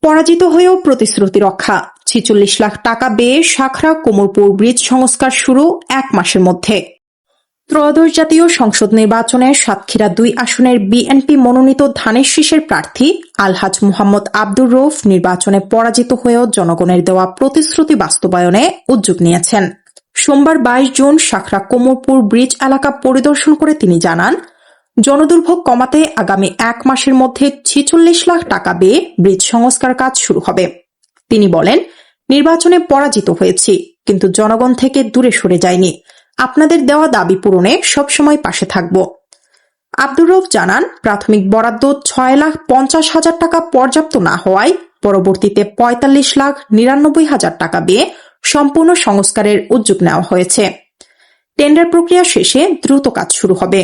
পরাজিত হয়েও প্রতিশ্রুতি রক্ষা। ৪৬ লাখ টাকা ব্যয়ে শাখরা কোমরপুর ব্রিজ সংস্কার শুরু ১ মাসের মধ্যে। ত্রয়োদশ জাতীয় সংসদ নির্বাচনে সাতক্ষীরা ২ আসনের বিএনপি মনোনীত ধানের শীষের প্রার্থী আলহাজ মোহাম্মদ আব্দুর রউফ নির্বাচনে পরাজিত হয়েও জনগণের দেওয়া প্রতিশ্রুতি বাস্তবায়নে উদ্যোগ নিয়েছেন। সোমবার ২২ জুন শাখরা কোমরপুর ব্রিজ এলাকা পরিদর্শন করে তিনি জানান, জনদুর্ভোগ কমাতে আগামী ১ মাসের মধ্যে ৪৬ লাখ টাকা ব্যয়ে ব্রিজ সংস্কার কাজ শুরু হবে। তিনি বলেন, নির্বাচনে পরাজিত হয়েছি, কিন্তু জনগণ থেকে দূরে সরে যায়নি। আপনাদের দেওয়া দাবি পূরণে সবসময় পাশে থাকব। আব্দুর রউফ জানান, প্রাথমিক বরাদ্দ ৬,৫০,০০০ টাকা পর্যাপ্ত না হওয়ায় পরবর্তীতে ৪৫,৯৯,০০০ টাকা ব্যয়ে সম্পূর্ণ সংস্কারের উদ্যোগ নেওয়া হয়েছে। টেন্ডার প্রক্রিয়া শেষে দ্রুত কাজ শুরু হবে।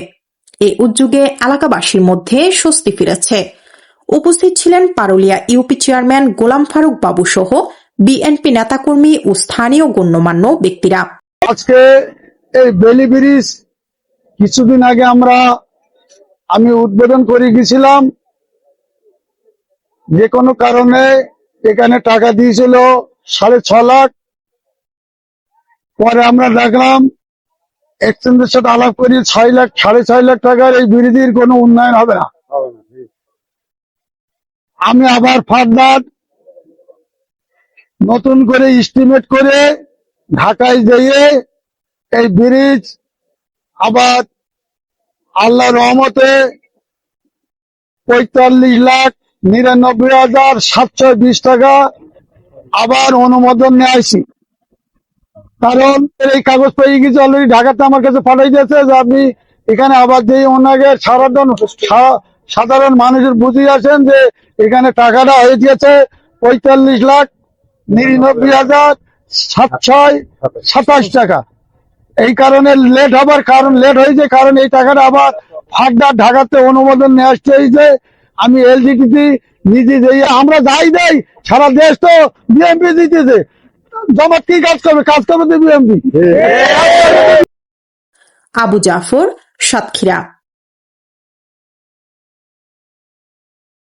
এই উদ্যোগে এলাকাবাসীর মধ্যে স্বস্তি ফিরেছে। উপস্থিত ছিলেন পারুলিয়া ইউপি চেয়ারম্যান গোলাম ফারুক বাবু সহ বিএনপি নেতাকর্মী ও স্থানীয় গণ্যমান্য ব্যক্তিরা। আজকে এই বেলি ব্রিজ কিছুদিন আগে আমি উদ্বোধন করে গেছিলাম। যে কোনো কারণে এখানে টাকা দিয়েছিল ৬.৫ লাখ। পরে আমরা দেখলাম এক্সচেঞ্জের সাথে আলাপ করি ৬.৫ লাখ টাকার এই ব্রিজের কোনো উন্নয়ন হবে না। আমি আবার ফার্দার নতুন করে এস্টিমেট করে ঢাকায় যেয়ে এই ব্রিজ আবার আল্লাহর রহমতে ৪৫,৯৯,৭২০ টাকা আবার অনুমোদন নিয়ে আসি। কারণ এই কাগজ পেয়ে গেছে অলরেডি, ঢাকাতে আমার কাছে পাঠাই দিয়েছে যে আপনি এখানে আবার যে ওনাকে সাধারণ মানুষের বুঝিয়ে আছেন যে এখানে টাকাটা হয়ে গিয়েছে ৪৫,৯৯,৭২৭ টাকা। এই কারণে লেট হবার লেট হয়েছে, কারণ এই টাকাটা আবার ফার্দার ঢাকাতে অনুমোদন নিয়ে আসতে হয়েছে। আমি এলজিটিতে নিজে যাই, আমরা যাই দেই, সারা দেশ তো বিএনপি দিতেছে, জমাত কি কাজ করবে তো বিএনপি। আবু জাফর, সাতক্ষীরা।